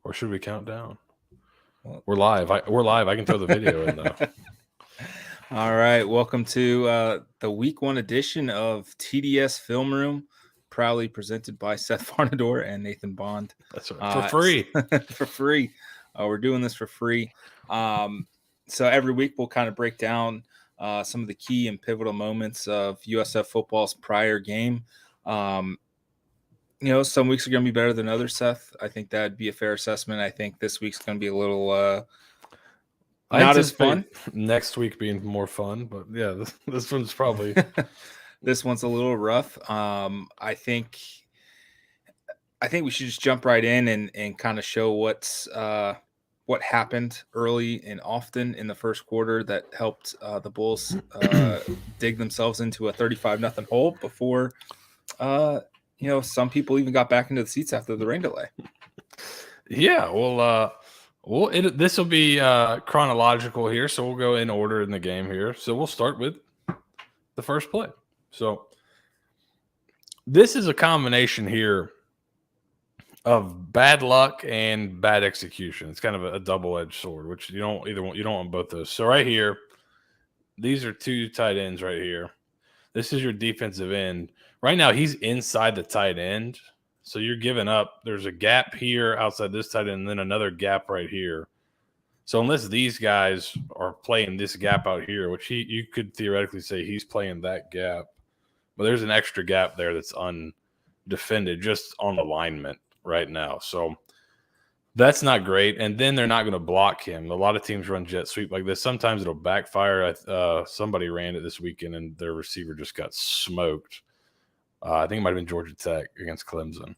Or should we count down? Well, We're live. We're live. I can throw the video in though. All right. Welcome to the week 1 edition of TDS Film Room, proudly presented by Seth Varnadore and Nathan Bond. That's right. For free. For free. We're doing this for free. So every week we'll kind of break down some of the key and pivotal moments of USF football's prior game. Some weeks are going to be better than others, Seth. I think that'd be a fair assessment. I think this week's going to be a little not as fun. Next week being more fun, but yeah, this one's probably this one's a little rough. I think we should just jump right in and kind of show what happened early and often in the first quarter that helped the Bulls dig themselves into a 35-0 hole before some people even got back into the seats after the rain delay. Yeah, this will be chronological here, so we'll go in order in the game here. So we'll start with the first play. So this is a combination here of bad luck and bad execution. It's kind of a double-edged sword, which you don't want both those. So right here, these are two tight ends right here. This is your defensive end. Right now, he's inside the tight end. So you're giving up. There's a gap here outside this tight end, and then another gap right here. So unless these guys are playing this gap out here, which you could theoretically say he's playing that gap, but there's an extra gap there that's undefended just on alignment right now. So that's not great. And then they're not going to block him. A lot of teams run jet sweep like this. Sometimes it'll backfire. Somebody ran it this weekend, and their receiver just got smoked. I think it might have been Georgia Tech against Clemson.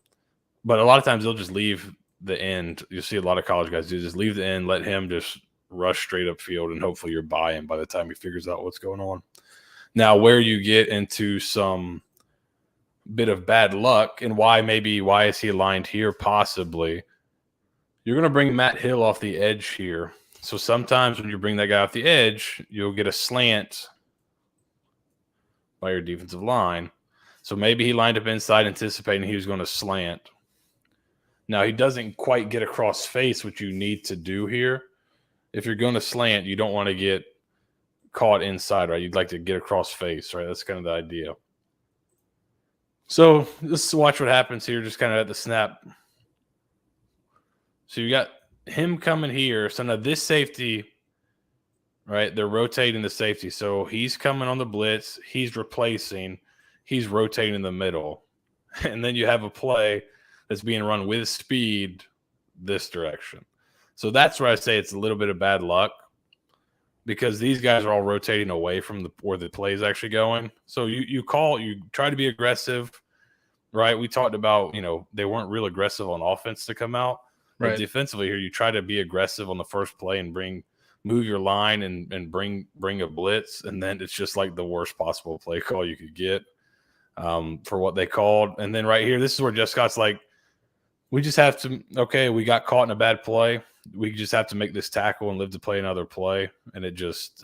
But a lot of times they'll just leave the end. You'll see a lot of college guys do just leave the end, let him just rush straight up field, and hopefully you're by him by the time he figures out what's going on. Now, where you get into some bit of bad luck and why is he aligned here possibly, you're going to bring Matt Hill off the edge here. So sometimes when you bring that guy off the edge, you'll get a slant by your defensive line. So maybe he lined up inside anticipating he was going to slant. Now, he doesn't quite get across face, which you need to do here. If you're going to slant, you don't want to get caught inside, right? You'd like to get across face, right? That's kind of the idea. So let's watch what happens here just kind of at the snap. So you got him coming here. So now this safety, right, they're rotating the safety. So he's coming on the blitz. He's replacing. He's rotating in the middle. And then you have a play that's being run with speed this direction. So that's where I say it's a little bit of bad luck because these guys are all rotating away from where the play is actually going. So you try to be aggressive, right? We talked about, they weren't real aggressive on offense to come out. But right. Defensively here, you try to be aggressive on the first play and move your line and bring a blitz. And then it's just like the worst possible play call you could get for what they called. And then right here, this is where Jeff Scott's like, we just have to, we got caught in a bad play. We just have to make this tackle and live to play another play. And it just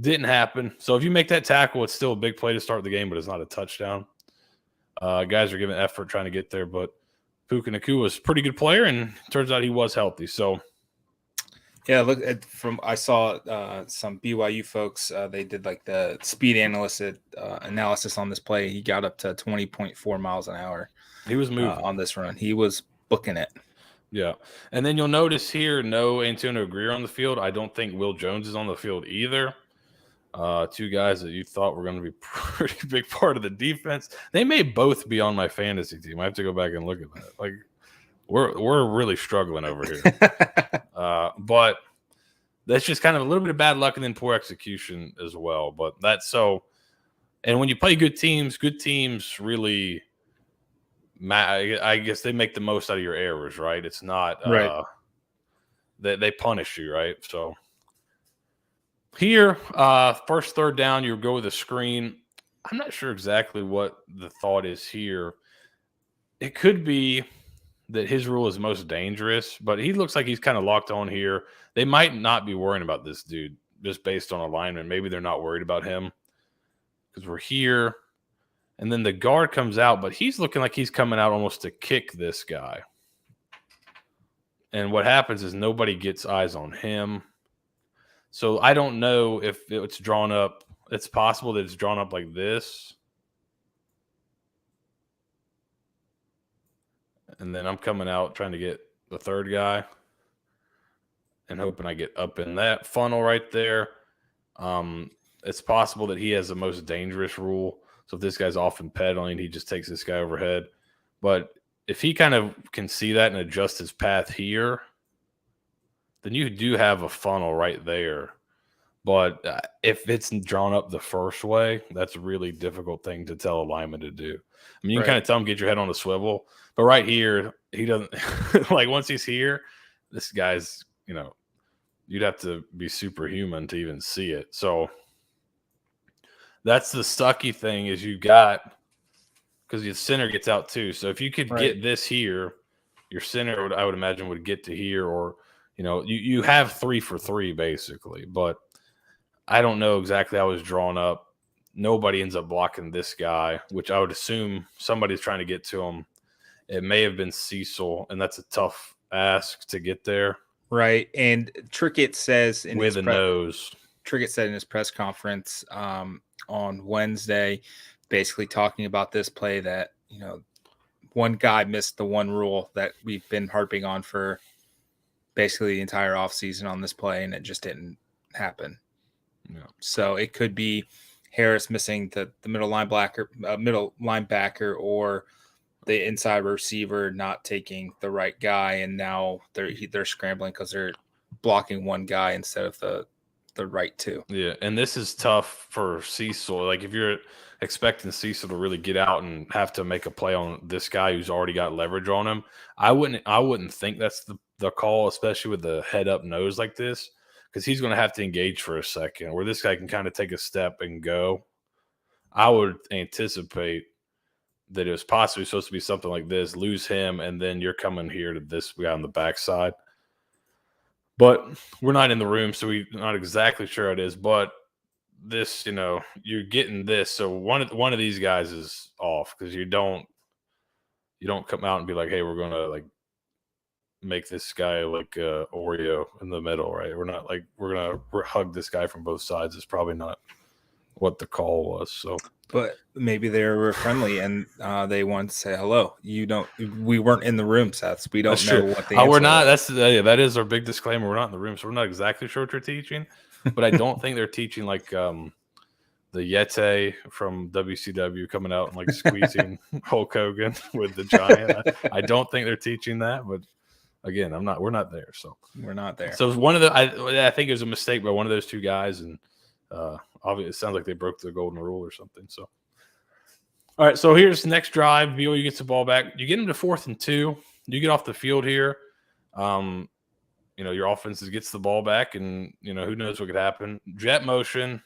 didn't happen. So if you make that tackle, it's still a big play to start the game, but it's not a touchdown. Guys are giving effort trying to get there, but Puka Nacua was a pretty good player, and turns out he was healthy. So, yeah, I saw some BYU folks. They did like the speed analysis on this play. He got up to 20.4 miles an hour. He was moving on this run. He was booking it. Yeah, and then you'll notice here, no Antonio Greer on the field. I don't think Will Jones is on the field either. Two guys that you thought were going to be pretty big part of the defense. They may both be on my fantasy team. I have to go back and look at that. Like, we're really struggling over here. But that's just kind of a little bit of bad luck and then poor execution as well. But that's so. And when you play good teams really, I guess they make the most out of your errors, right? It's not right. They punish you, right? So. Here, first third down, you go with a screen. I'm not sure exactly what the thought is here. It could be that his rule is most dangerous, but he looks like he's kind of locked on here. They might not be worrying about this dude just based on alignment. Maybe they're not worried about him because we're here. And then the guard comes out, but he's looking like he's coming out almost to kick this guy. And what happens is nobody gets eyes on him. So I don't know if it's drawn up. It's possible that it's drawn up like this. And then I'm coming out trying to get the third guy and hoping I get up in that funnel right there. It's possible that he has the most dangerous rule. So if this guy's often pedaling, he just takes this guy overhead. But if he kind of can see that and adjust his path here, then you do have a funnel right there. But if it's drawn up the first way, that's a really difficult thing to tell a lineman to do. I mean, you can kind of tell him, get your head on a swivel. But right here, he doesn't – like once he's here, this guy's, you'd have to be superhuman to even see it. So that's the sucky thing is you got – because your center gets out too. So if you could get this here, your center, I would imagine, would get to here or – you have 3 for 3 basically, but I don't know exactly how it's drawn up. Nobody ends up blocking this guy, which I would assume somebody's trying to get to him. It may have been Cecil, and that's a tough ask to get there. Right. And Trickett says in with a nose. Trickett said in his press conference on Wednesday, basically talking about this play that, one guy missed the one rule that we've been harping on for basically the entire offseason on this play, and it just didn't happen. Yeah. So it could be Harris missing the middle linebacker, or the inside receiver not taking the right guy, and now they're scrambling because they're blocking one guy instead of the right two. Yeah, and this is tough for Cecil. Like if you're expecting Cecil to really get out and have to make a play on this guy who's already got leverage on him, I wouldn't think that's the call, especially with the head up nose like this, because he's going to have to engage for a second where this guy can kind of take a step and go. I would anticipate that it was possibly supposed to be something like this, lose him, and then you're coming here to this guy on the backside. But we're not in the room, so we're not exactly sure it is. But this, you're getting this. So one of these guys is off because you don't come out and be like, hey, we're going to like make this guy like Oreo in the middle, right? We're not like we're gonna hug this guy from both sides. It's probably not what the call was. So, but maybe they were friendly and they wanted to say hello. We weren't in the room, Seth. We don't know what the answer we're not. was. That is our big disclaimer. We're not in the room, so we're not exactly sure what they're teaching. But I don't think they're teaching like the Yeti from WCW coming out and like squeezing Hulk Hogan with the giant. I don't think they're teaching that, but. Again, we're not there. So we're not there. So one of I think it was a mistake by one of those two guys. And obviously it sounds like they broke the golden rule or something. So, all right. So here's the next drive. BYU gets the ball back. You get them to 4th and 2. You get off the field here. Your offense gets the ball back and, who knows what could happen. Jet motion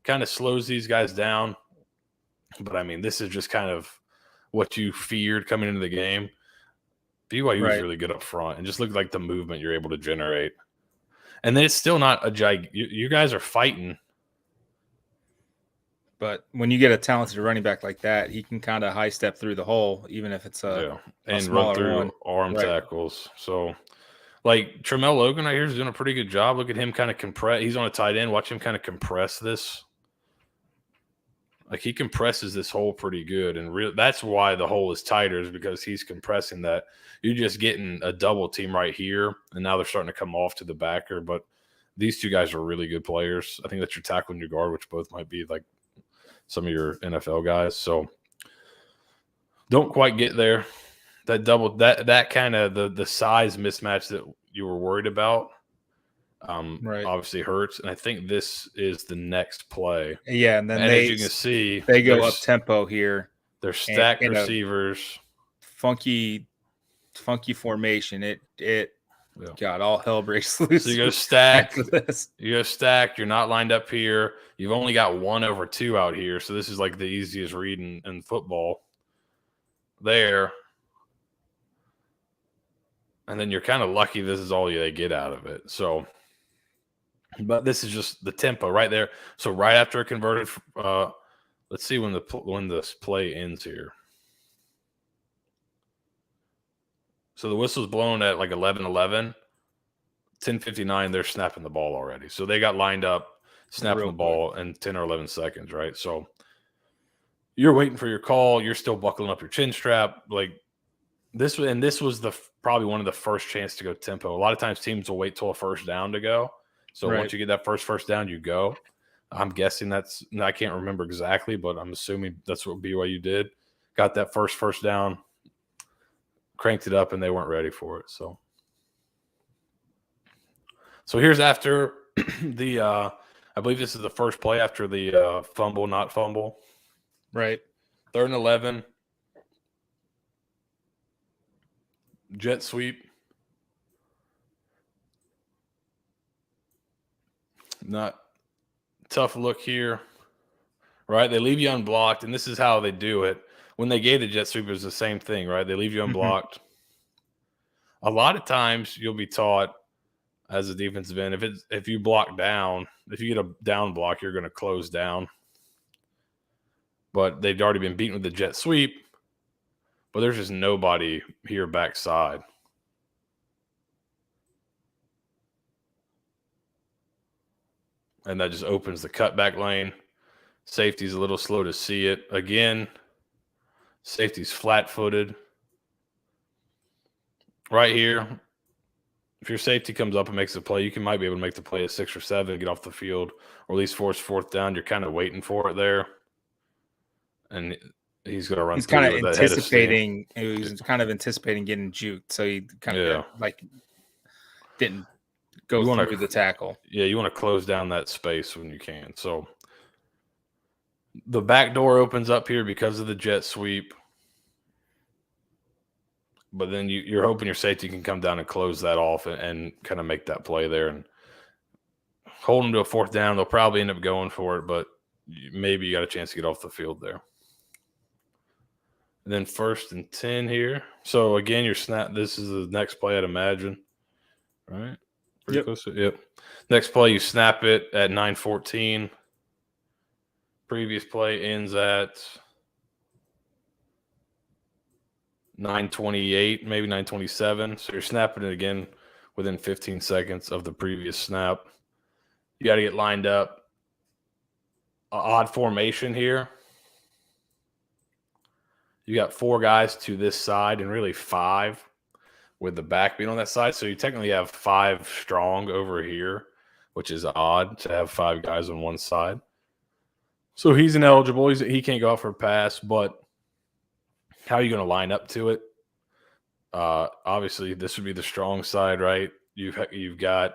kind of slows these guys down. But I mean, this is just kind of what you feared coming into the game. BYU was really good up front and just looked like the movement you're able to generate. And then it's still not a you guys are fighting. But when you get a talented running back like that, he can kind of high step through the hole, even if it's a run through arm tackles. So, like Tramel Logan right here is doing a pretty good job. Look at him kind of compress. He's on a tight end. Watch him kind of compress this. Like he compresses this hole pretty good, and that's why the hole is tighter, is because he's compressing that. You're just getting a double team right here, and now they're starting to come off to the backer. But these two guys are really good players. I think that's your tackle and your guard, which both might be like some of your NFL guys. So don't quite get there. That double that kind of the size mismatch that you were worried about. Obviously hurts, and I think this is the next play. Yeah, and then as you can see, they go up tempo here. They're stacked receivers, funky formation. God, all hell breaks loose. So you go stacked. You're not lined up here. You've only got 1/2 out here, so this is like the easiest read in football. There. And then you're kind of lucky this is all they get out of it. So. But this is just the tempo right there. So right after a converted, let's see when this play ends here. So the whistle's blown at like 11:11. 10:59, they're snapping the ball already. So they got lined up, snapping the ball in 10 or 11 seconds, right? So you're waiting for your call. You're still buckling up your chin strap. Like this was probably one of the first chance to go tempo. A lot of times teams will wait till a first down to go. So once you get that first down, you go. I'm guessing I can't remember exactly, but I'm assuming that's what BYU did. Got that first down, cranked it up, and they weren't ready for it. So here's after the I believe this is the first play after the fumble, not fumble. Right. 3rd and 11. Jet sweep. Not tough look here, right? They leave you unblocked, and this is how they do it. When they gave the jet sweep, it was the same thing, right? They leave you unblocked. A lot of times you'll be taught as a defensive end, if you block down, if you get a down block, you're going to close down. But they've already been beaten with the jet sweep, but there's just nobody here backside. And that just opens the cutback lane. Safety's a little slow to see it. Again, safety's flat-footed. Right here, if your safety comes up and makes a play, you might be able to make the play at 6 or 7, get off the field, or at least force 4th down. You're kind of waiting for it there. And he's going to run. He's kind of anticipating. He's kind of anticipating getting juked, so he kind of didn't go through the tackle. Yeah, you want to close down that space when you can. So the back door opens up here because of the jet sweep. But then you're hoping your safety can come down and close that off and kind of make that play there and hold them to a 4th down. They'll probably end up going for it, but maybe you got a chance to get off the field there. And then 1st and 10 here. So, again, your snap. This is the next play, I'd imagine. Right? Pretty close to, yep. Next play, you snap it at 9:14. Previous play ends at 9:28, maybe 9:27. So you're snapping it again within 15 seconds of the previous snap. You got to get lined up. Odd formation here. You got 4 guys to this side and really 5 with the back being on that side. So you technically have 5 strong over here, which is odd to have 5 guys on one side. So he's ineligible. He can't go out for a pass, but how are you going to line up to it? Obviously, this would be the strong side, right? You've got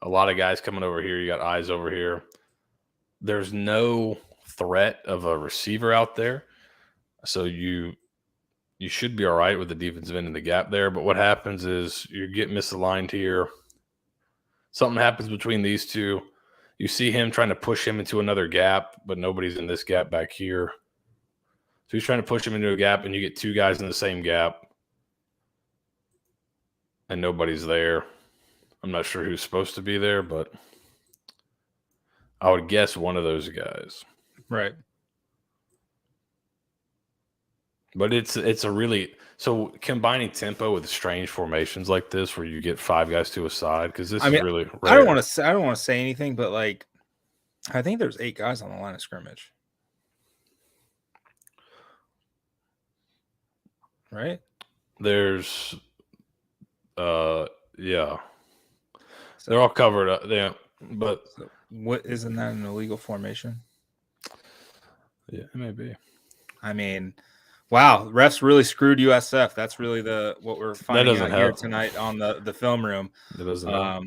a lot of guys coming over here. You got eyes over here. There's no threat of a receiver out there. So you should be all right with the defensive end in the gap there. But what happens is you get misaligned here. Something happens between these two. You see him trying to push him into another gap, but nobody's in this gap back here. So he's trying to push him into a gap, and you get 2 guys in the same gap, and nobody's there. I'm not sure who's supposed to be there, but I would guess one of those guys. Right. But it's a really – so combining tempo with strange formations like this where you get 5 guys to a side, because this is really rare. I don't want to say anything, but, like, I think there's 8 guys on the line of scrimmage. Right? There's yeah. They're all covered up. Yeah. But what isn't that an illegal formation? Yeah, it may be. I mean, wow, refs really screwed USF. That's really what we're finding out here tonight on the film room. That doesn't help.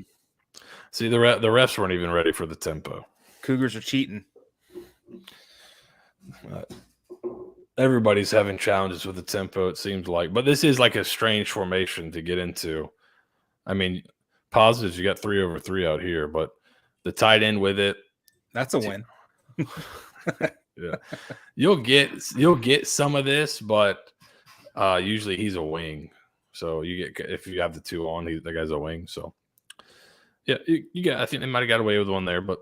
See, the refs weren't even ready for the tempo. Cougars are cheating. Everybody's having challenges with the tempo, it seems like. But this is like a strange formation to get into. I mean, positives, you got 3 over 3 out here, but the tight end with it. That's a win. Yeah. You'll get some of this, but usually he's a wing. So if you have the 2 on, that guy's a wing. So yeah, I think they might have got away with one there, but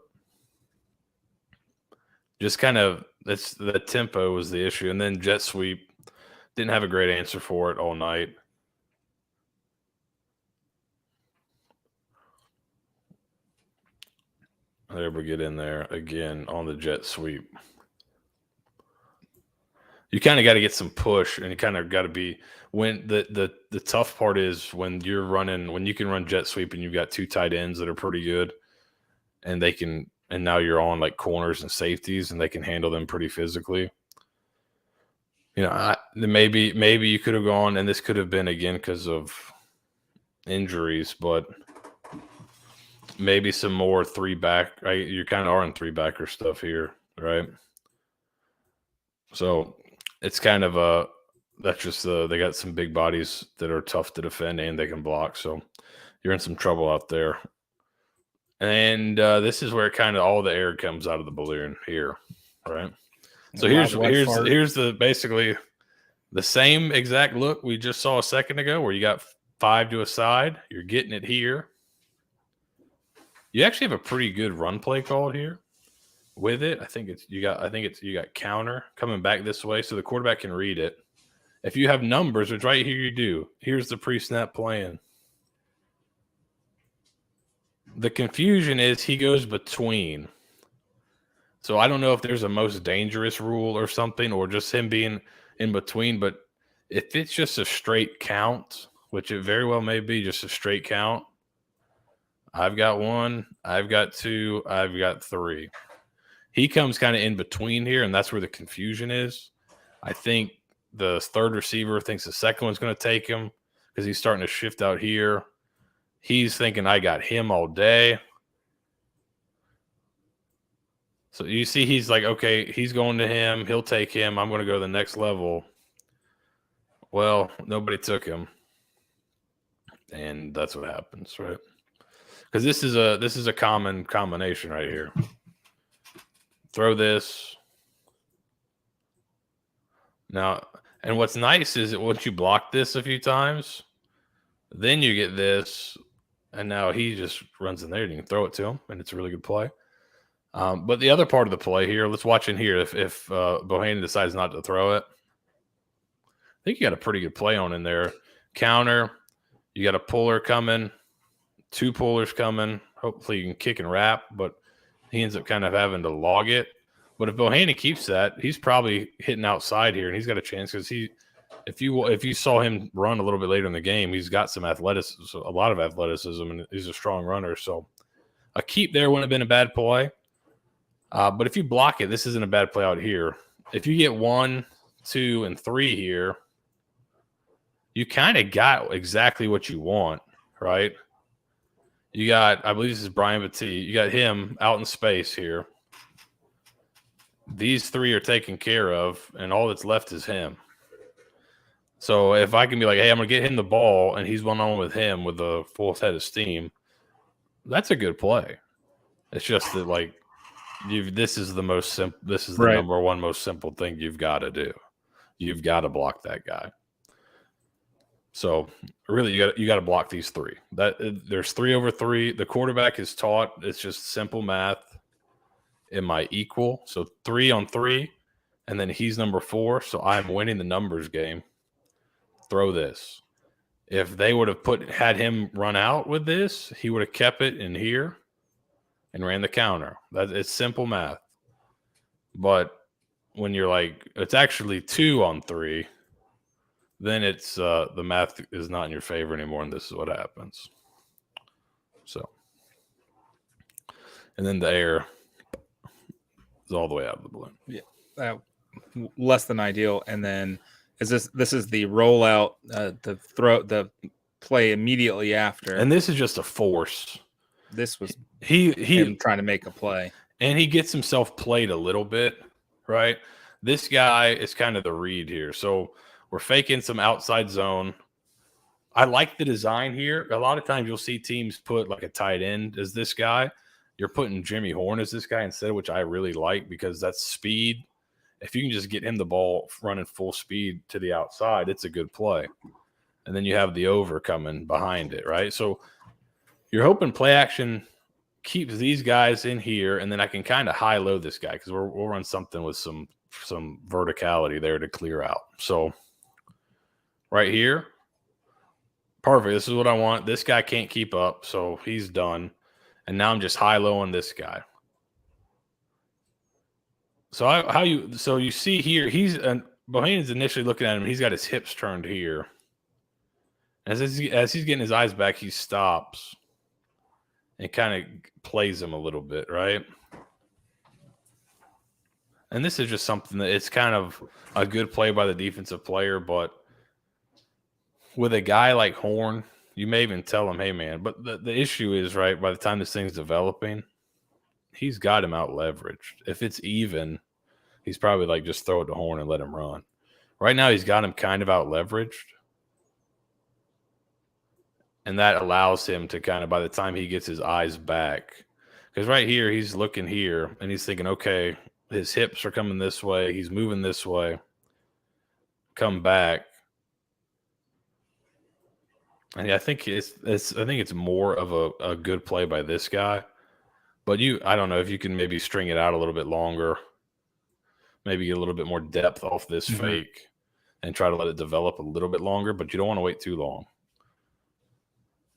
just kind of the tempo was the issue. And then jet sweep, didn't have a great answer for it all night. There we get in there again on the jet sweep. You kind of got to get some push, and you kind of got to be when the tough part is when you're running, when you can run jet sweep and you've got 2 tight ends that are pretty good, and they can, and now you're on like corners and safeties, and they can handle them pretty physically. You know, maybe you could have gone, and this could have been again because of injuries, but maybe some more 3-back. Right, you kind of are in 3-backer stuff here, right? So it's kind of that's just they got some big bodies that are tough to defend and they can block. So you're in some trouble out there. And this is where kind of all the air comes out of the balloon here, right? So here's the basically the same exact look we just saw a second ago, where you got 5 to a side. You're getting it here. You actually have a pretty good run play called here with it. I think you got counter coming back this way, so the quarterback can read it. If you have numbers, which right here you do, here's the pre-snap plan. The confusion is he goes between. So I don't know if there's a most dangerous rule or something, or just him being in between. But if it's just a straight count, which it very well may be just a straight count, I've got 1, I've got 2, I've got 3. He comes kind of in between here, and that's where the confusion is. I think the third receiver thinks the second one's going to take him because he's starting to shift out here. He's thinking, I got him all day. So you see he's like, okay, he's going to him. He'll take him. I'm going to go to the next level. Well, nobody took him. And that's what happens, right? Because this is a common combination right here. Throw this. Now, and what's nice is that once you block this a few times, then you get this, and now he just runs in there and you can throw it to him, and it's a really good play. But the other part of the play here, let's watch in here. If Bohannon decides not to throw it, I think you got a pretty good play on in there. Counter, you got a puller coming, 2 pullers coming. Hopefully you can kick and wrap, but he ends up kind of having to log it. But if Bohannon keeps that, he's probably hitting outside here, and he's got a chance because if you saw him run a little bit later in the game, he's got some athleticism, a lot of athleticism, and he's a strong runner. So a keep there wouldn't have been a bad play. But if you block it, this isn't a bad play out here. If you get 1, 2, and 3 here, you kind of got exactly what you want, right? You got, I believe this is Brian Battie. You got him out in space here. These 3 are taken care of, and all that's left is him. So if I can be like, hey, I'm going to get him the ball, and he's one-on-one with him with a full head of steam, that's a good play. It's just that, like, this is the most simple. This is the number one most simple thing you've got to do. You've got to block that guy. So really, you got to block these 3. There's 3 over 3. The quarterback is taught. It's just simple math. Am I equal? So 3 on 3, and then he's number 4. So I'm winning the numbers game. Throw this. If they would have had him run out with this, he would have kept it in here and ran the counter. It's simple math. But when you're like, it's actually 2 on 3, then it's the math is not in your favor anymore, and this is what happens. So, and then the air is all the way out of the balloon. Yeah, less than ideal. And then this is the rollout, the play immediately after, and this is just a force. This was he trying to make a play, and he gets himself played a little bit, right? This guy is kind of the read here, so we're faking some outside zone. I like the design here. A lot of times you'll see teams put like a tight end as this guy. You're putting Jimmy Horn as this guy instead, which I really like because that's speed. If you can just get him the ball running full speed to the outside, it's a good play. And then you have the over coming behind it, right? So you're hoping play action keeps these guys in here, and then I can kind of high-low this guy because we'll run something with some verticality there to clear out. So right here, perfect. This is what I want. This guy can't keep up, so he's done. And now I'm just high-low on this guy. So you see here, Bohannon's initially looking at him. He's got his hips turned here. As he's getting his eyes back, he stops and kind of plays him a little bit, right? And this is just something that it's kind of a good play by the defensive player, but with a guy like Horn, you may even tell him, hey, man, but the issue is, right, by the time this thing's developing, he's got him out leveraged. If it's even, he's probably like, just throw it to Horn and let him run. Right now, he's got him kind of out leveraged. And that allows him to kind of, by the time he gets his eyes back, because right here, he's looking here and he's thinking, okay, his hips are coming this way. He's moving this way. Come back. And I think it's more of a good play by this guy. But I don't know if you can maybe string it out a little bit longer, maybe get a little bit more depth off this fake and try to let it develop a little bit longer, but you don't want to wait too long.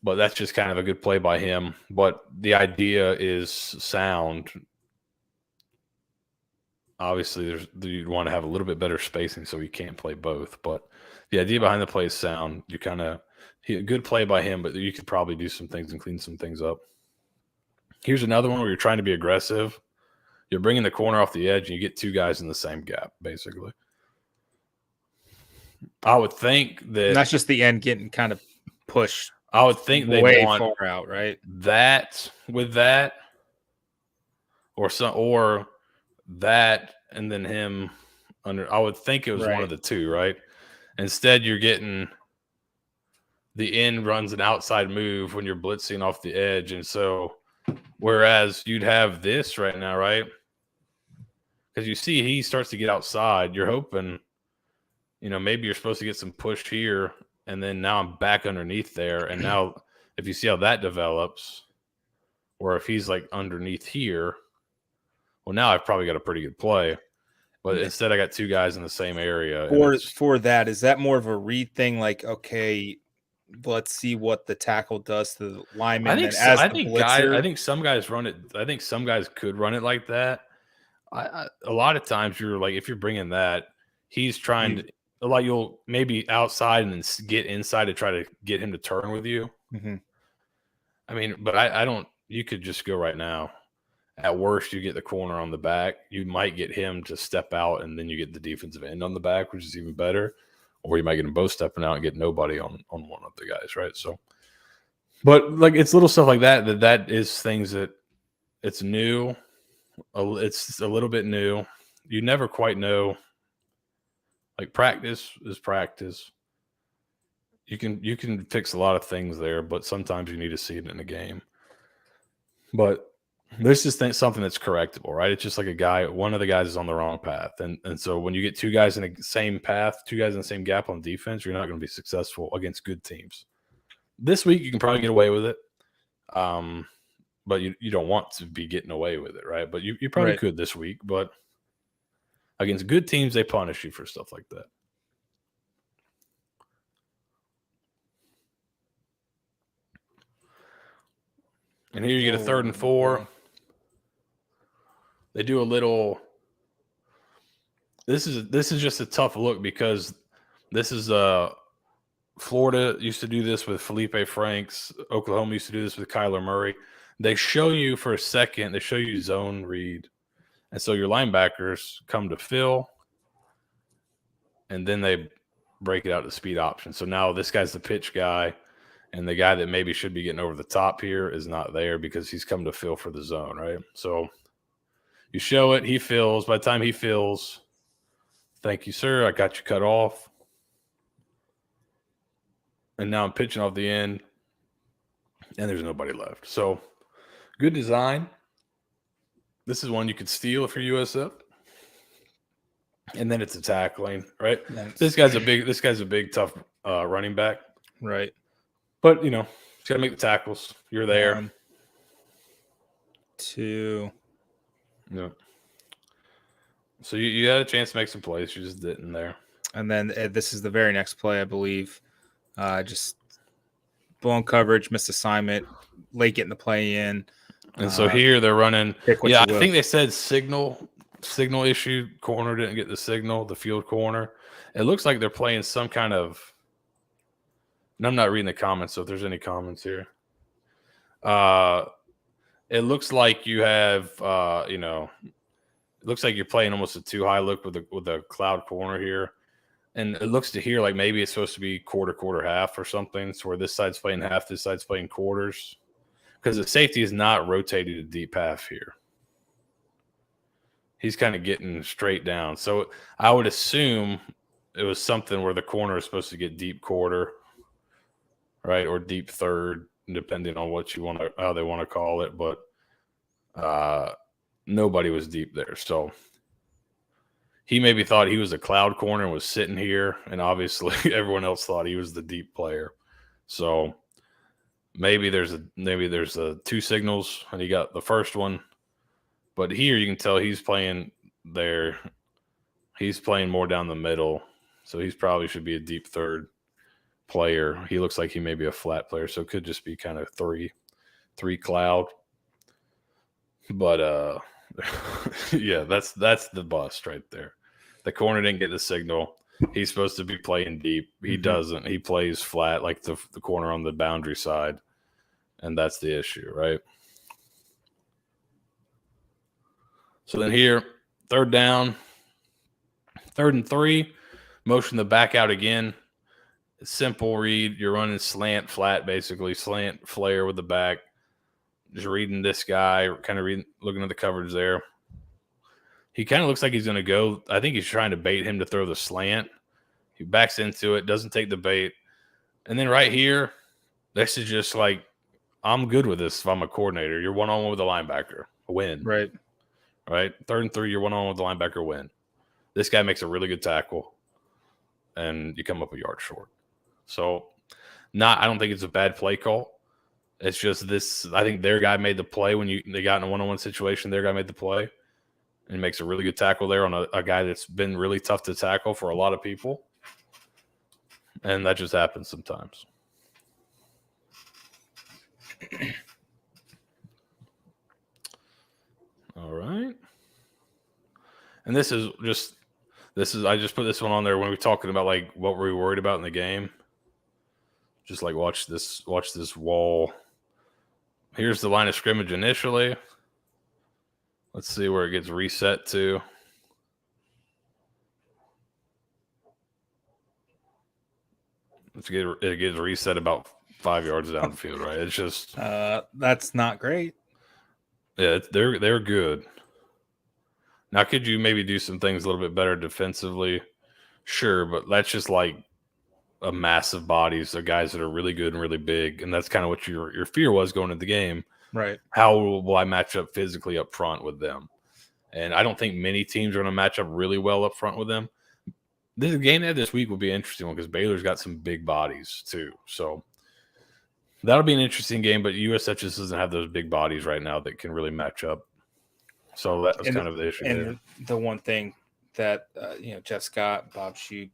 But that's just kind of a good play by him. But the idea is sound. Obviously, you want to have a little bit better spacing so you can't play both. But the idea behind the play is sound. You kind of a good play by him, but you could probably do some things and clean some things up. Here's another one where you're trying to be aggressive. You're bringing the corner off the edge, and you get two guys in the same gap, basically. I would think that and that's just the end getting kind of pushed. I would think they way want far out, right? That with that, or that, and then him under. I would think it was one of the two, right? Instead, you're getting the end runs an outside move when you're blitzing off the edge, and so whereas you'd have this right now, right? Because you see he starts to get outside. You're hoping, maybe you're supposed to get some push here. And then now I'm back underneath there. And now if you see how that develops, or if he's like underneath here, well, now I've probably got a pretty good play. But instead I got two guys in the same area. For that, is that more of a read thing? Like, okay, let's see what the tackle does to the lineman. I think some guys run it. I think some guys could run it like that. A lot of times you're like, if you're bringing that, he's trying to, like, you'll maybe outside and then get inside to try to get him to turn with you. I mean, but I don't. You could just go right now. At worst, you get the corner on the back. You might get him to step out, and then you get the defensive end on the back, which is even better. Or you might get them both stepping out and get nobody on one of the guys, right? So, but like it's little stuff like that is things that it's new. It's a little bit new. You never quite know. Like practice is practice. You can fix a lot of things there, but sometimes you need to see it in a game. But this is something that's correctable, right? It's just like one of the guys is on the wrong path. And so when you get two guys in the same path, two guys in the same gap on defense, you're not going to be successful against good teams. This week, you can probably get away with it. But you don't want to be getting away with it, right? But you probably could this week. But against good teams, they punish you for stuff like that. And here you get a 3rd and 4. They do a little. This is just a tough look because this is Florida used to do this with Felipe Franks. Oklahoma used to do this with Kyler Murray. They show you for a second. They show you zone read, and so your linebackers come to fill, and then they break it out to speed option. So now this guy's the pitch guy. And the guy that maybe should be getting over the top here is not there because he's come to fill for the zone, right? So you show it, he fills. By the time he fills, thank you, sir, I got you cut off. And now I'm pitching off the end, and there's nobody left. So good design. This is one you could steal if you're USF. And then it's a tackling, right? This guy's a big, tough running back. Right. But, he's got to make the tackles. You're there. 1, 2. Yeah. So you had a chance to make some plays. You just didn't there. And then this is the very next play, I believe. Just blown coverage, missed assignment, late getting the play in. And so here they're running. I think they said signal signal issue. Corner didn't get the signal, the field corner. It looks like they're playing some kind of – and I'm not reading the comments, so if there's any comments here. It looks like you have it looks like you're playing almost a too high look with a cloud corner here. And it looks to here like maybe it's supposed to be quarter, half or something. So where this side's playing half, this side's playing quarters. Because the safety is not rotated a deep half here. He's kind of getting straight down. So I would assume it was something where the corner is supposed to get deep quarter, right, or deep third, depending on what how they want to call it. But nobody was deep there. So he maybe thought he was a cloud corner and was sitting here, and obviously everyone else thought he was the deep player. So maybe there's two signals, and he got the first one. But here you can tell he's playing there. He's playing more down the middle, so he's probably should be a deep third player. He looks like he may be a flat player, so it could just be kind of three cloud. But yeah, that's the bust right there. The corner didn't get the signal. He's supposed to be playing deep. He doesn't. He plays flat, like the corner on the boundary side, and that's the issue, right? So then here, third down, 3rd and 3, motion the back out again. Simple read. You're running slant, flat, basically slant flare with the back. Just reading this guy, kind of looking at the coverage there. He kind of looks like he's going to go. I think he's trying to bait him to throw the slant. He backs into it, doesn't take the bait. And then right here, this is just like, I'm good with this if I'm a coordinator. You're one-on-one with the linebacker. A win. Right. 3rd and 3, you're one-on-one with the linebacker, win. This guy makes a really good tackle, and you come up a yard short. So I don't think it's a bad play call. It's just this. I think their guy made the play when they got in a one-on-one situation. Their guy made the play and makes a really good tackle there on a guy that's been really tough to tackle for a lot of people. And that just happens sometimes. All right. And I just put this one on there when we were talking about like what were we worried about in the game. Just like watch this wall. Here's the line of scrimmage initially. Let's see where it gets reset to. It gets reset about 5 yards down the field, right? It's just that's not great. Yeah, they're good. Now, could you maybe do some things a little bit better defensively? Sure, but that's just like a massive bodies of guys that are really good and really big, and that's kind of what your fear was going into the game. Right. How will I match up physically up front with them? And I don't think many teams are going to match up really well up front with them. This game this week will be an interesting one because Baylor's got some big bodies too. So that'll be an interesting game, but USF just doesn't have those big bodies right now that can really match up. So that was kind of the issue and there. The one thing that Jeff Scott, Bob Shoot,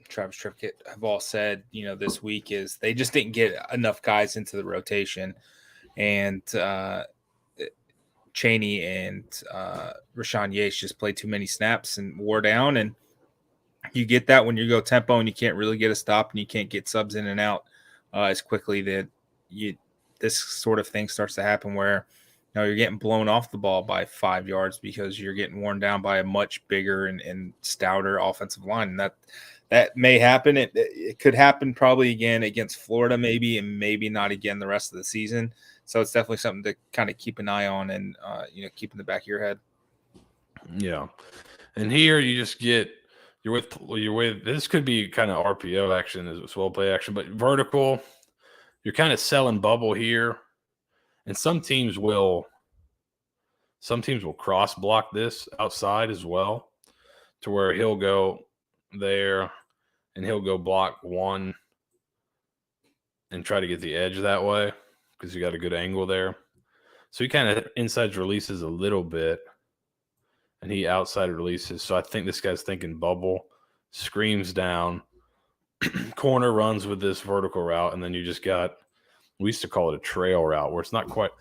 Travis Tripkett have all said, this week is they just didn't get enough guys into the rotation, and Chaney and Rashawn Yates just played too many snaps and wore down, and you get that when you go tempo and you can't really get a stop and you can't get subs in and out as quickly. That this sort of thing starts to happen where you're getting blown off the ball by 5 yards because you're getting worn down by a much bigger and stouter offensive line. And that may happen. It could happen probably again against Florida, maybe, and maybe not again the rest of the season. So it's definitely something to kind of keep an eye on and keep in the back of your head. Yeah, and here you just get you're with this could be kind of RPO action as well, play action, but vertical. You're kind of selling bubble here. And some teams will cross block this outside as well, to where he'll go there and he'll go block one and try to get the edge that way because you got a good angle there. So he kind of inside releases a little bit and he outside releases. So I think this guy's thinking bubble, screams down, corner runs with this vertical route, and then you just got – we used to call it a trail route where it's not quite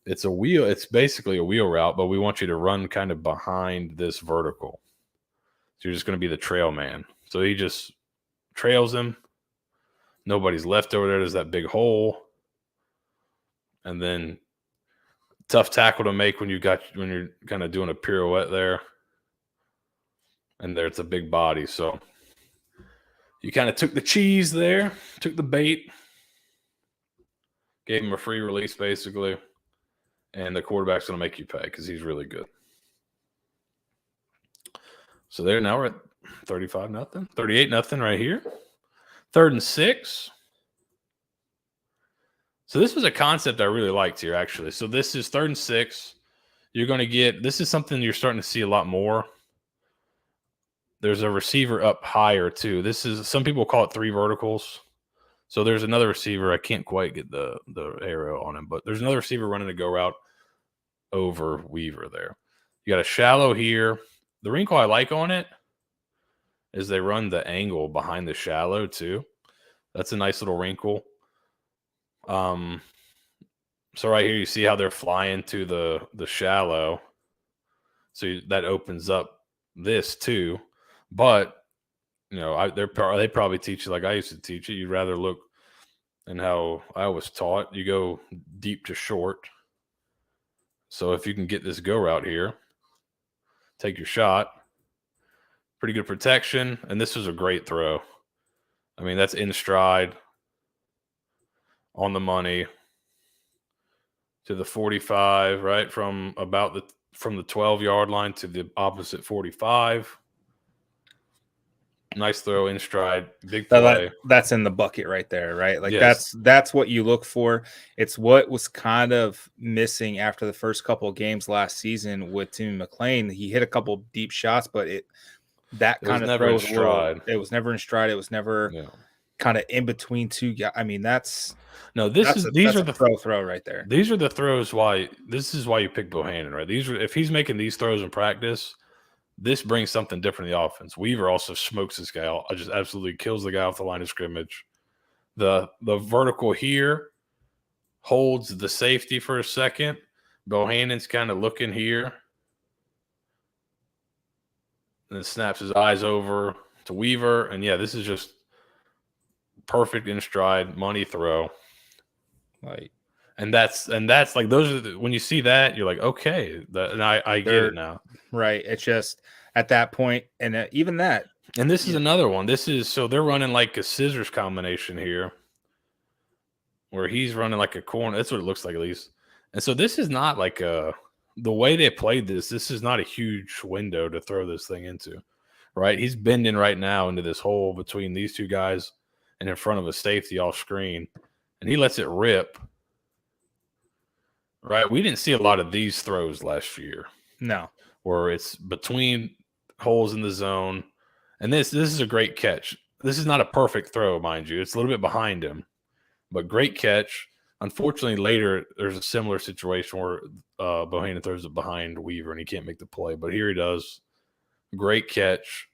It's a wheel. It's basically a wheel route, but we want you to run kind of behind this vertical. So you're just going to be the trail man. So he just trails him. Nobody's left over there. There's that big hole. And then tough tackle to make when you're kind of doing a pirouette there. And there it's a big body. So you kind of took the cheese there, took the bait, gave him a free release basically. And the quarterback's going to make you pay because he's really good. So there, now we're at 35-0, 38-0 right here. 3rd and 6. So this was a concept I really liked here, actually. So this is 3rd and 6. You're going to get – this is something you're starting to see a lot more. There's a receiver up higher, too. This is – some people call it 3 verticals. So there's another receiver. I can't quite get the arrow on him, but there's another receiver running a go route over Weaver there. You got a shallow here. The wrinkle I like on it is they run the angle behind the shallow, too. That's a nice little wrinkle. So right here, you see how they're flying to the shallow. So that opens up this too. But, you know, they probably teach you like I used to teach you. You'd rather look, and how I was taught, you go deep to short. So if you can get this go route here, take your shot. Pretty good protection. And this was a great throw. I mean, that's in stride. On the money to the 45, right? From the 12-yard line to the opposite 45. Nice throw in stride, big play. That's in the bucket right there, right? Like yes. that's what you look for. It's what was kind of missing after the first couple of games last season with Timmy McClain. He hit a couple deep shots, but it was never in stride. It was never in stride. It was never kind of in between two guys. I mean, these are the throw right there. These are the throws. This is why you pick Bohannon, right? If he's making these throws in practice, this brings something different in the offense. Weaver also smokes this guy out. Just absolutely kills the guy off the line of scrimmage. The vertical here holds the safety for a second. Bohannon's kind of looking here. And then snaps his eyes over to Weaver. And this is just perfect in stride, money throw. Like, and that's like, those are when you see that, you're like, okay, and I get it now. Right. It's just at that point, and even that. And this is another one. So they're running like a scissors combination here, where he's running like a corner. That's what it looks like, at least. And so this is not like the way they played this. This is not a huge window to throw this thing into, right? He's bending right now into this hole between these two guys and in front of a safety off screen, and he lets it rip. Right? We didn't see a lot of these throws last year. No. Where it's between holes in the zone. And this is a great catch. This is not a perfect throw, mind you. It's a little bit behind him. But great catch. Unfortunately, later, there's a similar situation where Bohannon throws it behind Weaver and he can't make the play. But here he does. Great catch.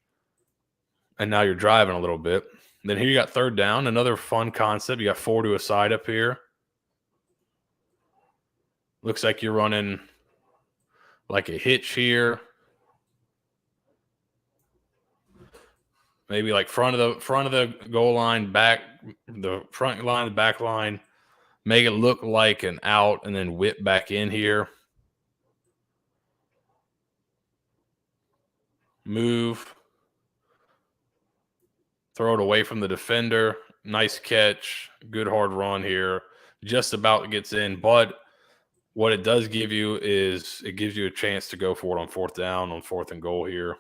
And now you're driving a little bit. Then here you got 3rd down. Another fun concept. You got 4 to a side up here. Looks like you're running like a hitch here. Maybe like front of the goal line, back the front line, the back line. Make it look like an out and then whip back in here. Move. Throw it away from the defender. Nice catch. Good hard run here. Just about gets in, but what it does give you is it gives you a chance to go for it on 4th down, on 4th and goal here.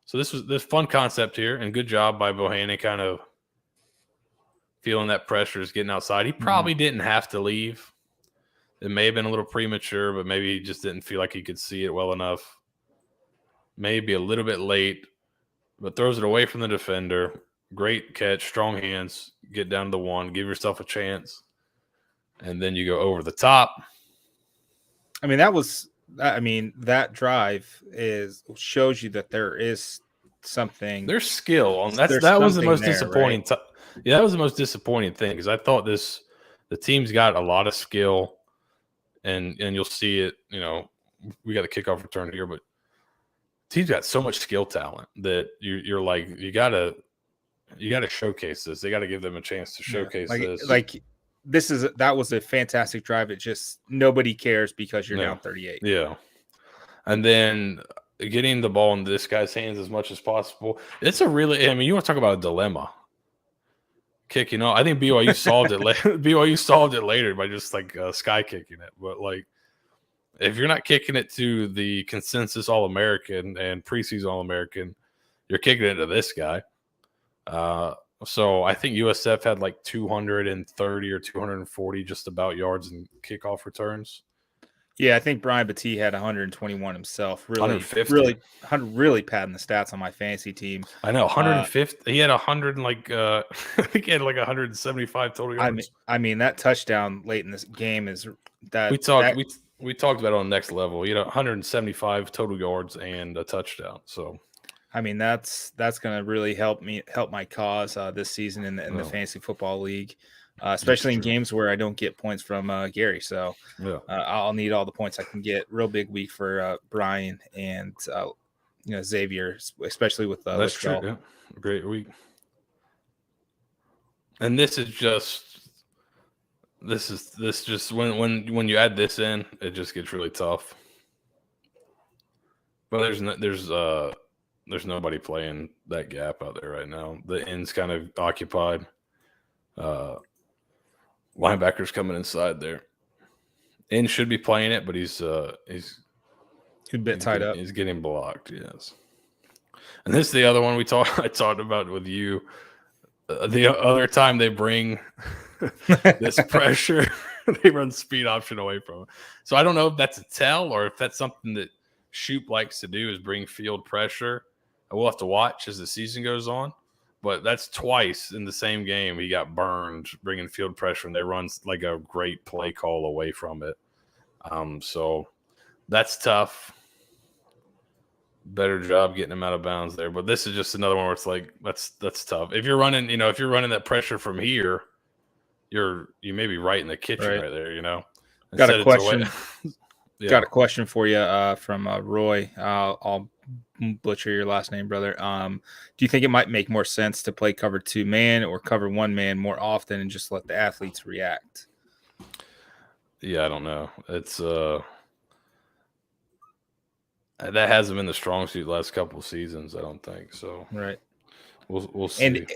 So this fun concept here, and good job by Bohannon, kind of feeling that pressure is getting outside. He probably didn't have to leave. It may have been a little premature, but maybe he just didn't feel like he could see it well enough. Maybe a little bit late, but throws it away from the defender. Great catch, strong hands, get down to the 1, give yourself a chance. And then you go over the top. I mean, that drive shows you that there is something. There's skill on that. That was the most disappointing. Right? That was the most disappointing thing, because I thought the team's got a lot of skill. and you'll see it. We got the kickoff return here, but he's got so much skill talent that you're like you gotta showcase this. They got to give them a chance to showcase this. Like that was a fantastic drive. It just nobody cares because you're down 38. Yeah, and then getting the ball in this guy's hands as much as possible. It's a really, I mean, you want to talk about a dilemma. Kicking off, I think BYU solved it. BYU solved it later by just like sky kicking it. But like, if you're not kicking it to the consensus All-American and preseason All-American, you're kicking it to this guy. So I think USF had like 230 or 240 just about yards and kickoff returns. Yeah, I think Brian Battie had 121 himself. Really padding the stats on my fantasy team. I know 150. He had 100 like I think he had like 175 total yards. I mean that touchdown late in this game is that we talked about it on Next Level. He had 175 total yards and a touchdown. So I mean that's going to really help my cause this season in the fantasy football league. Especially in games where I don't get points from Gary. So I'll need all the points I can get. Real big week for Brian and Xavier, especially with that's true. Yeah. Great week. And this just when you add this in, it just gets really tough. But there's nobody playing that gap out there right now. The end's kind of occupied. Linebacker's coming inside there. And should be playing it, but he's a bit tied up. He's getting blocked, yes. And this is the other one I talked about with you. The other time they bring this pressure, they run speed option away from it. So I don't know if that's a tell or if that's something that Shoop likes to do is bring field pressure. We'll have to watch as the season goes on. But that's twice in the same game he got burned bringing field pressure, and they run like a great play call away from it. So that's tough. Better job getting him out of bounds there. But this is just another one where it's like that's tough. If you're running that pressure from here, you may be right in the kitchen right there. Got a question. Got a question for you from Roy. I'll butcher your last name, brother. Do you think it might make more sense to play cover 2 man or cover 1 man more often and just let the athletes react? Yeah, I don't know. It's that hasn't been the strong suit the last couple of seasons, I don't think. So right. We'll see. And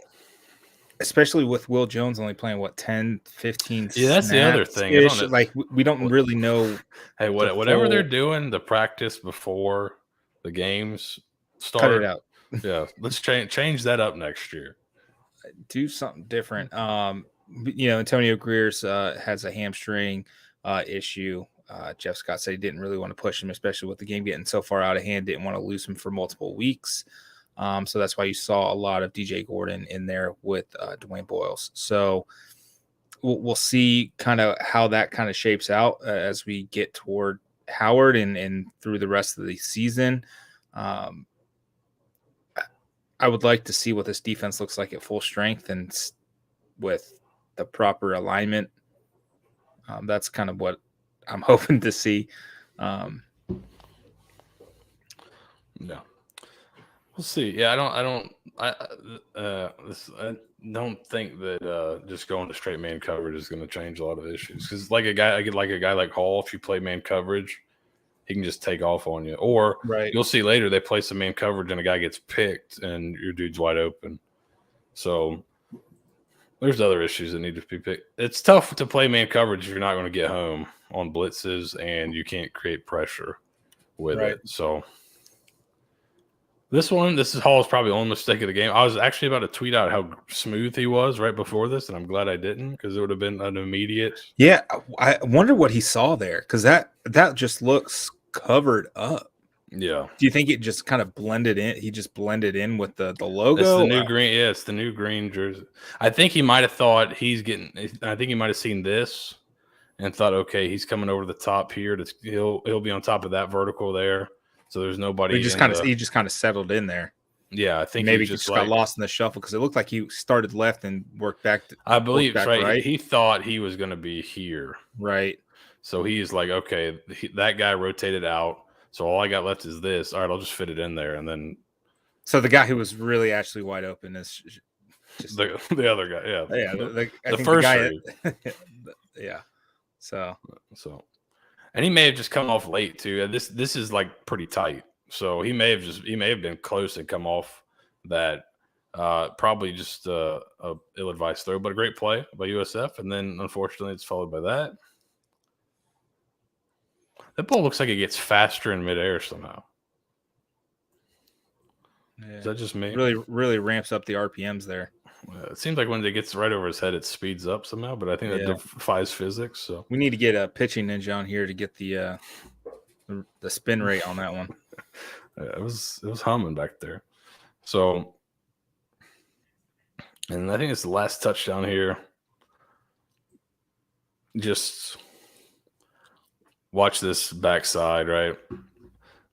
especially with Will Jones only playing 10, 15 Yeah, that's the other thing. Like we don't really know. Hey, whatever they're doing, the practice before the games start. Cut it out. Yeah, let's change that up next year. Do something different. Antonio Greer's has a hamstring issue. Jeff Scott said he didn't really want to push him, especially with the game getting so far out of hand. Didn't want to lose him for multiple weeks. So that's why you saw a lot of DJ Gordon in there with Dwayne Boyles. So we'll see kind of how that kind of shapes out as we get toward Howard and through the rest of the season. I would like to see what this defense looks like at full strength and with the proper alignment. That's kind of what I'm hoping to see. Yeah. We'll see. Yeah, I don't think that just going to straight man coverage is going to change a lot of issues. Because like a guy like Hall, if you play man coverage, he can just take off on you. Or you'll see later they play some man coverage and a guy gets picked and your dude's wide open. So there's other issues that need to be picked. It's tough to play man coverage if you're not going to get home on blitzes and you can't create pressure with it. So this is Hall's probably only mistake of the game. I was actually about to tweet out how smooth he was right before this, and I'm glad I didn't because it would have been an immediate. Yeah, I wonder what he saw there because that just looks covered up. Yeah. Do you think it just kind of blended in? He just blended in with the logo. It's the new green. Yeah, it's the new green jersey. I think he might have thought I think he might have seen this and thought, okay, he's coming over the top here. He'll be on top of that vertical there. So there's nobody. He just kind of settled in there. Yeah, I think maybe he just got lost in the shuffle because it looked like he started left and worked back. I believe right. He thought he was going to be here. Right. So he's like, okay, that guy rotated out. So all I got left is this. All right, I'll just fit it in there. And then So the guy who was really actually wide open is just the other guy. Yeah. yeah. I The think first the guy. read. Yeah. So and he may have just come off late too. This is like pretty tight. So he may have been close and come off that. Probably just a ill-advised throw, but a great play by USF. And then unfortunately it's followed by that. That ball looks like it gets faster in midair somehow. yeah. Is that just me? Really ramps up the RPMs there. It seems like when it gets right over his head, it speeds up somehow, but I think that defies physics. So we need to get a pitching ninja on here to get the spin rate on that one. Yeah, it was humming back there. So, and I think it's the last touchdown here. Just watch this backside, right?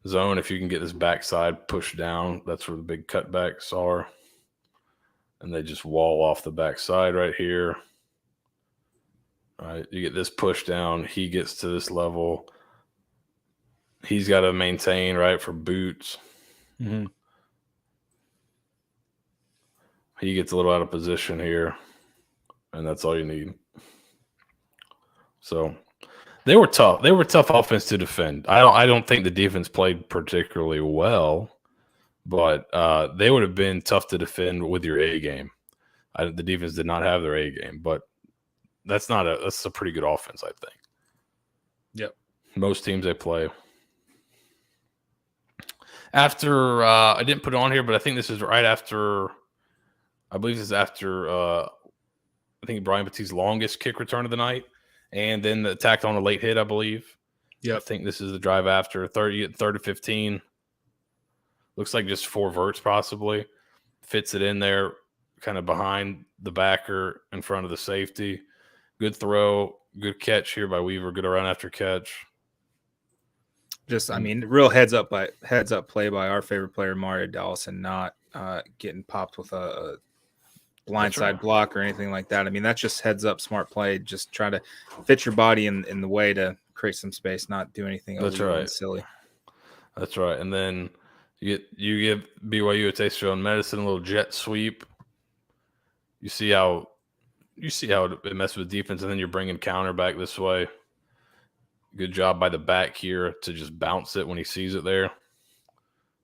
Zone, if you can get this backside pushed down, that's where the big cutbacks are. And they just wall off the backside right here. All right, you get this push down. He gets to this level. He's got to maintain, right, for boots. Mm-hmm. He gets a little out of position here, and that's all you need. So they were tough. They were tough offense to defend. I don't think the defense played particularly well, but they would have been tough to defend with your A game. The defense did not have their A game, but that's a pretty good offense, I think. Yep. Most teams they play. After I didn't put it on here, but I think this is right after. I believe this is after. I think Brian Batti's longest kick return of the night, and then the tacked on a late hit, I believe. Yeah, I think this is the drive after 30 to 15. Looks like just 4 verts possibly. Fits it in there, kind of behind the backer in front of the safety. Good throw, good catch here by Weaver. Good around after catch. Just, I mean, real heads up play by our favorite player, Mario Dawson, not getting popped with a blindside block or anything like that. I mean, that's just heads up, smart play. Just try to fit your body in the way to create some space, not do anything silly. That's right. And then you give BYU a taste of your own medicine, a little jet sweep. You see how it messes with defense, and then you're bringing counter back this way. Good job by the back here to just bounce it when he sees it there.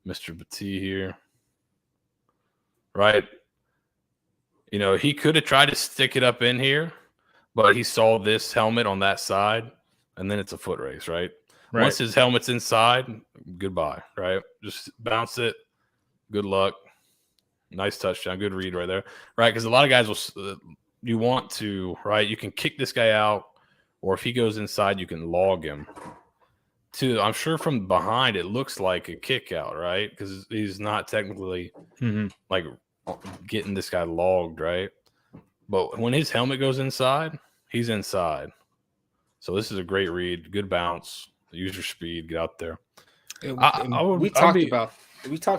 Mr. Batti here. Right. You know, he could have tried to stick it up in here, but he saw this helmet on that side, and then it's a foot race, right? Once his helmet's inside, goodbye, right? Just bounce it. Good luck. Nice touchdown. Good read right there, right? Because a lot of guys will you want to, right? You can kick this guy out, or if he goes inside, you can log him. I'm sure from behind it looks like a kick out, right? Because he's not technically like getting this guy logged, right? But when his helmet goes inside, he's inside. So this is a great read. Good bounce. Use your speed. Get out there. We talked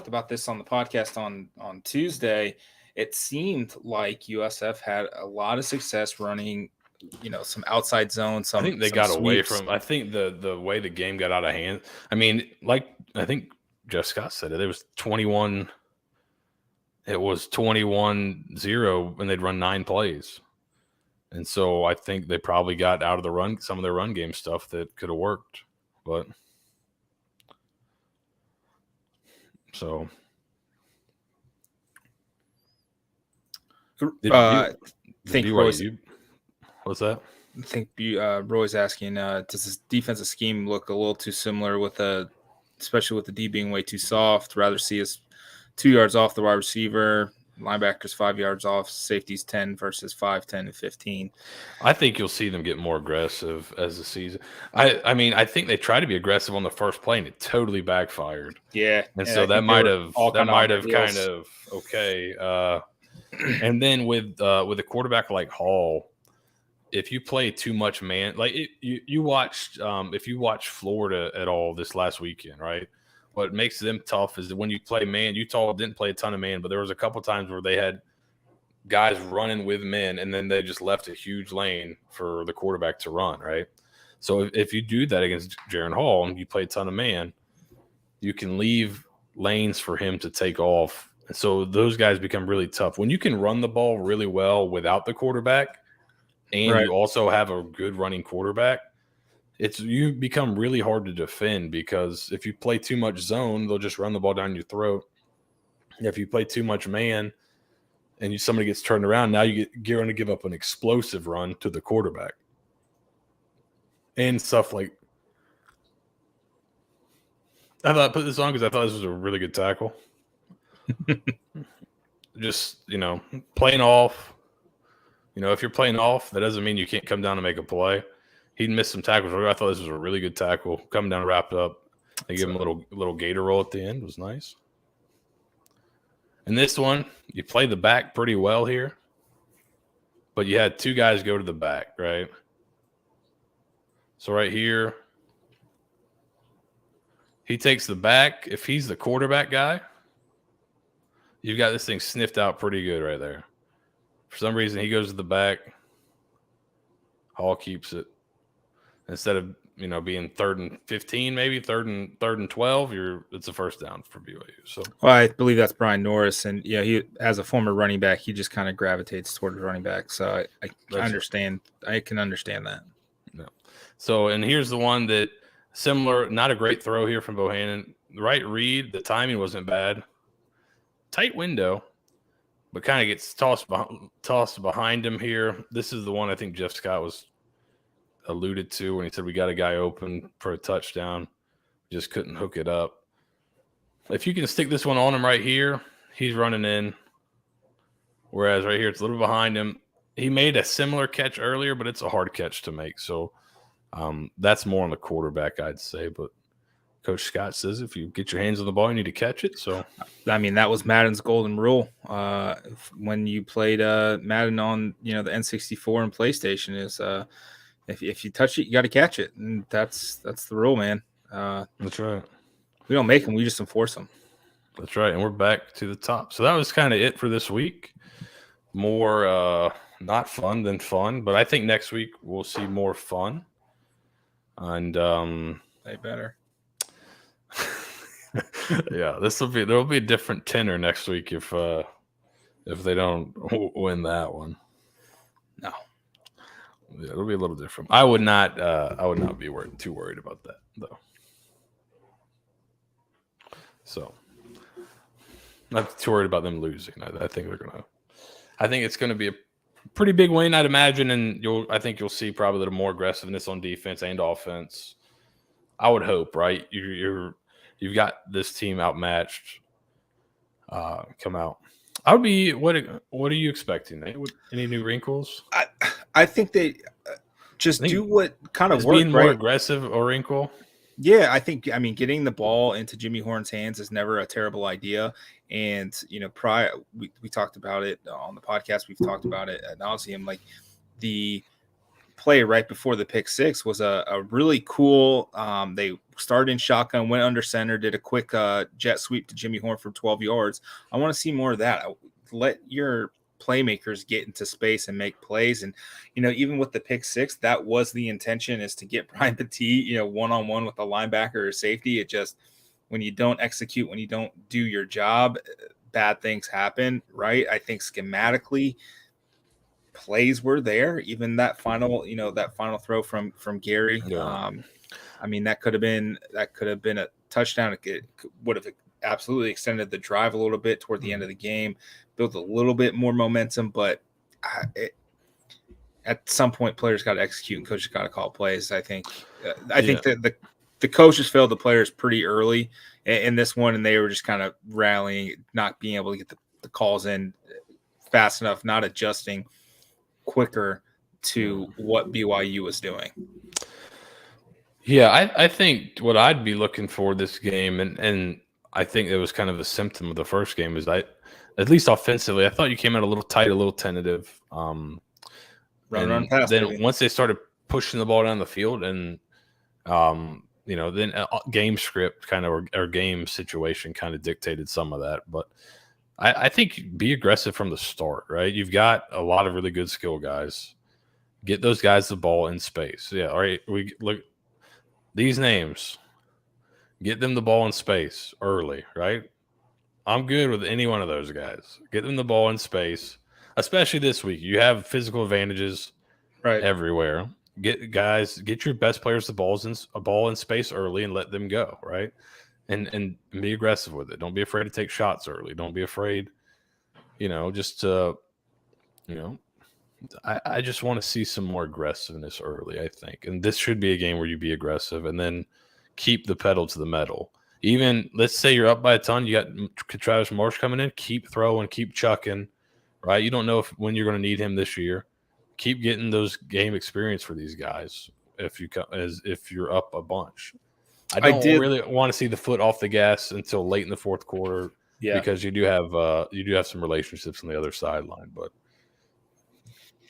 about this on the podcast on Tuesday. It seemed like USF had a lot of success running, some outside zones. I think they got away from. I think the way the game got out of hand. I mean, like I think Jeff Scott said it. It was 21. It was 21-0 and they'd run 9 plays. And so I think they probably got out of some of their run game stuff that could have worked. But so think Roy's, what's that? I think Roy's asking, does this defensive scheme look a little too similar especially with the D being way too soft? Rather see us 2 yards off the wide receiver, linebackers 5 yards off, safeties 10 versus 5, 10, and 15. I think you'll see them get more aggressive as the season. I mean, I think they tried to be aggressive on the first play and it totally backfired. Yeah, and so that might have kind of okay. And then with a quarterback like Hall, if you play too much man, like you watched, if you watched Florida at all this last weekend, right? What makes them tough is that when you play man, Utah didn't play a ton of man, but there was a couple times where they had guys running with men, and then they just left a huge lane for the quarterback to run, right? So if you do that against Jaron Hall and you play a ton of man, you can leave lanes for him to take off. And so those guys become really tough. When you can run the ball really well without the quarterback and you also have a good running quarterback, you become really hard to defend, because if you play too much zone, they'll just run the ball down your throat. If you play too much man and somebody gets turned around, now you're going to give up an explosive run to the quarterback and stuff like. I thought I put this on because I thought this was a really good tackle. Just, playing off. If you're playing off, that doesn't mean you can't come down and make a play. He missed some tackles. I thought this was a really good tackle. Coming down, wrapped up. They give him a little gator roll at the end. It was nice. And this one, you play the back pretty well here, but you had two guys go to the back, right? So right here, he takes the back. If he's the quarterback guy, you've got this thing sniffed out pretty good right there. For some reason, he goes to the back. Hall keeps it. Instead of being 3rd and 15, maybe 3rd and 12, it's a first down for BYU. So, well, I believe that's Brian Norris, and he, as a former running back, he just kind of gravitates toward running back. So I understand. I can understand that. No. So, and here's the one that similar, not a great throw here from Bohannon. The right read, the timing wasn't bad. Tight window, but kind of gets tossed behind him here. This is the one I think Jeff Scott was alluded to when he said we got a guy open for a touchdown, just couldn't hook it up. If you can stick this one on him right here, he's running in, whereas right here it's a little behind him. He made a similar catch earlier, but it's a hard catch to make, so that's more on the quarterback, I'd say. But Coach Scott says if you get your hands on the ball, you need to catch it. So I mean, that was Madden's golden rule when you played Madden on the N64 and PlayStation is if you touch it, you got to catch it, and that's the rule, man. That's right. We don't make them; we just enforce them. That's right, and we're back to the top. So that was kind of it for this week. More not fun than fun, but I think next week we'll see more fun. And they better. Yeah, there'll be a different tenor next week if they don't win that one. No. Yeah, it'll be a little different. I would not be too worried about that though. So, not too worried about them losing. I think it's gonna be a pretty big win, I'd imagine, and I think you'll see probably a little more aggressiveness on defense and offense. I would hope, right? You've got this team outmatched. Come out. I would be. What are you expecting? Any new wrinkles? I think they do what kind of work. Being more aggressive a wrinkle. Yeah, I mean, getting the ball into Jimmy Horn's hands is never a terrible idea. And prior we talked about it on the podcast. We've talked about it ad nauseum. Like the play right before the pick six was a really cool. They started in shotgun, went under center, did a quick jet sweep to Jimmy Horn for 12 yards. I want to see more of that. Let your playmakers get into space and make plays. And, even with the pick six, that was the intention, is to get Brian Petit, one-on-one with a linebacker or safety. It just, when you don't execute, when you don't do your job, bad things happen, right? I think schematically plays were there. Even that final throw from Gary. Yeah. I mean, that could have been a touchdown. It would have absolutely extended the drive a little bit toward the end of the game, built a little bit more momentum, but at some point players got to execute and coaches got to call plays. I think that the coaches failed the players pretty early in this one, and they were just kind of rallying, not being able to get the calls in fast enough, not adjusting quicker to what BYU was doing. Yeah, I think what I'd be looking for this game, and I think it was kind of a symptom of the first game, is at least offensively, I thought you came out a little tight, a little tentative. Run pass. Then once they started pushing the ball down the field, and then game script kind of or game situation kind of dictated some of that. But I think be aggressive from the start, right? You've got a lot of really good skill guys. Get those guys the ball in space. Yeah, all right. We look these names. Get them the ball in space early, right? I'm good with any one of those guys. Get them the ball in space, especially this week. You have physical advantages Right. everywhere. Get your best players a ball in space early and let them go, right? And be aggressive with it. Don't be afraid to take shots early. Don't be afraid, just to, I just want to see some more aggressiveness early, I think. And this should be a game where you be aggressive and then keep the pedal to the metal. Even let's say you're up by a ton, you got Travis Marsh coming in, keep throwing, keep chucking, right? You don't know when you're going to need him this year. Keep getting those game experience for these guys if you're up a bunch. I don't really want to see the foot off the gas until late in the fourth quarter, because you do have some relationships on the other sideline. But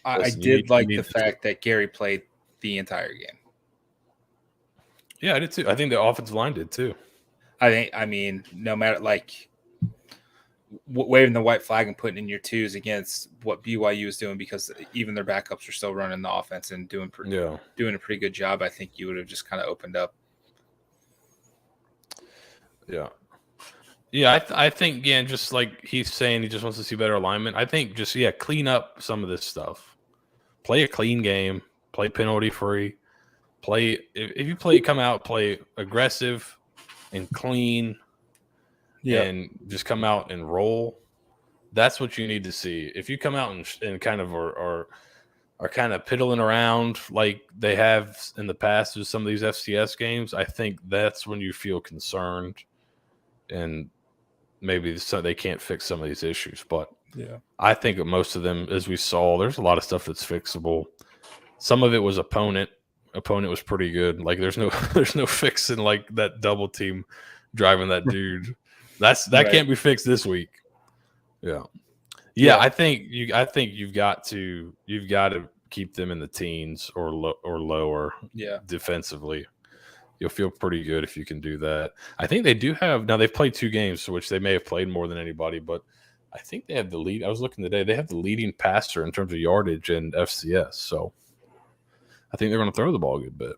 I did like the fact that Gary played the entire game. Yeah, I did too. I think the offensive line did too. I mean, no matter waving the white flag and putting in your twos against what BYU is doing, because even their backups are still running the offense and doing a pretty good job. I think you would have just kind of opened up. Yeah. Yeah, I think, again, just like he's saying, he just wants to see better alignment. I think just, clean up some of this stuff. Play a clean game. Play penalty-free. Come out, play aggressive and clean, and just come out and roll. That's what you need to see. If you come out and kind of are kind of piddling around like they have in the past with some of these FCS games, I think that's when you feel concerned, and maybe they can't fix some of these issues. But I think most of them, as we saw, there's a lot of stuff that's fixable. Some of it was opponent was pretty good. Like there's no fixing like that double team driving that dude. That can't be fixed this week. Yeah. I think you've got to keep them in the teens or lower. Defensively, you'll feel pretty good if you can do that. I think they do have now. They've played 2 games, which they may have played more than anybody, but I think they have the lead. I was looking today; they have the leading passer in terms of yardage in FCS. So I think they're going to throw the ball a good bit.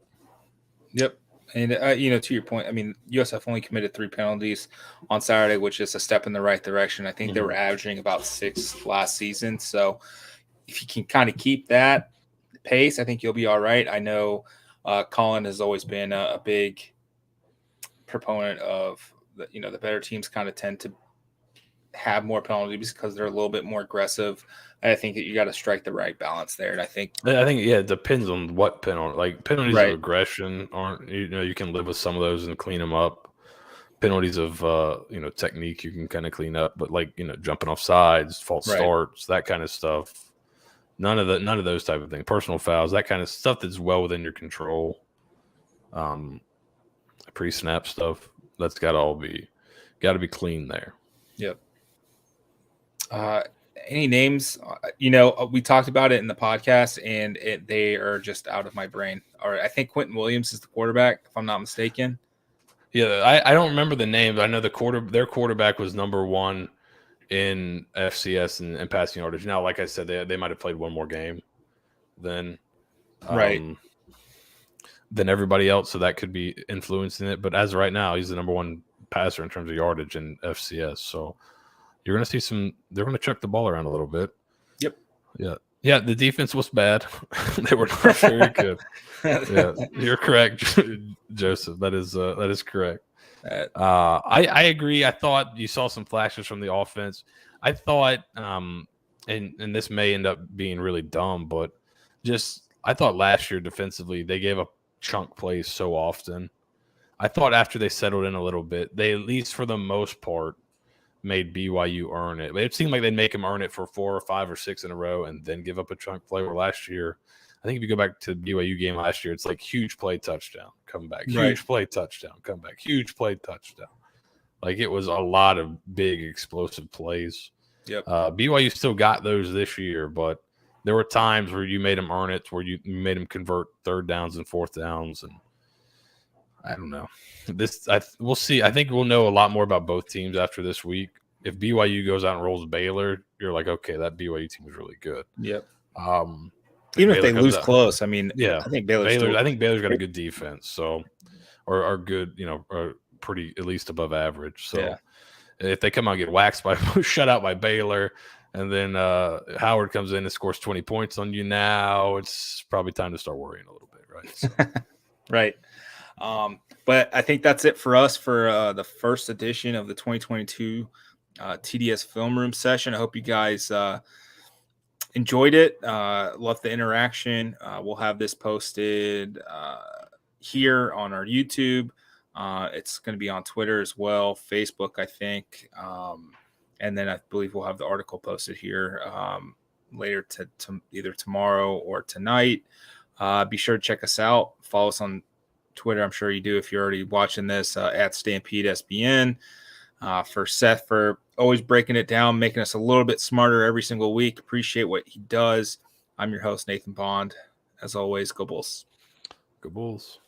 Yep. And, to your point, I mean, USF only committed 3 penalties on Saturday, which is a step in the right direction. I think they were averaging about 6 last season. So if you can kind of keep that pace, I think you'll be all right. I know Colin has always been a big proponent of, the better teams kind of tend to have more penalties because they're a little bit more aggressive. I think that you got to strike the right balance there. And I think it depends on what penalty. Like penalties of aggression aren't, you can live with some of those and clean them up. Penalties of technique you can kind of clean up, but like jumping off sides, false starts, that kind of stuff. None of those type of things. Personal fouls, that kind of stuff that's well within your control. Pre-snap stuff, that's got to be clean there. Yep. Any names? We talked about it in the podcast, and they are just out of my brain. All right, I think Quentin Williams is the quarterback, if I'm not mistaken. Yeah, I don't remember the name, but I know their quarterback was number 1 in FCS and passing yardage. Now, like I said, they might have played one more game than everybody else, so that could be influencing it. But as of right now, he's the number 1 passer in terms of yardage in FCS. So you're going to see they're going to chuck the ball around a little bit. Yep. Yeah. The defense was bad. They were not very good. Yeah, you're correct, Joseph. That is correct. I agree. I thought you saw some flashes from the offense. I thought, and this may end up being really dumb, but I thought last year defensively they gave up chunk plays so often. I thought after they settled in a little bit, they at least for the most part made BYU earn it. It seemed like they'd make them earn it for 4 or 5 or 6 in a row and then give up a chunk play. Where last year, I think if you go back to the BYU game last year, it's like huge play, touchdown, come back, huge play, touchdown, come back, huge play, touchdown. Like it was a lot of big explosive plays. Yep. BYU still got those this year, but there were times where you made them earn it, where you made them convert 3rd downs and 4th downs, and I don't know. We'll see. I think we'll know a lot more about both teams after this week. If BYU goes out and rolls Baylor, you're like, okay, that BYU team is really good. Yep. Even if Baylor they comes lose out. close, I mean, Yeah, I think Baylor's got a good defense, so or good, you know, are pretty at least above average. So Yeah. if they come out and get waxed by shut out by Baylor, and then Howard comes in and scores 20 points on you, now it's probably time to start worrying a little bit, right? So. Right. But I think that's it for us for the first edition of the 2022 TDS Film Room session. I hope you guys enjoyed it. Love the interaction. We'll have this posted here on our YouTube. It's going to be on Twitter as well, Facebook, I think. And then I believe we'll have the article posted here later to either tomorrow or tonight. Be sure to check us out. Follow us on Twitter. I'm sure you do if you're already watching this at Stampede SBN. For Seth for always breaking it down, making us a little bit smarter every single week. Appreciate what he does. I'm your host, Nathan Bond. As always, go Bulls. Go Bulls.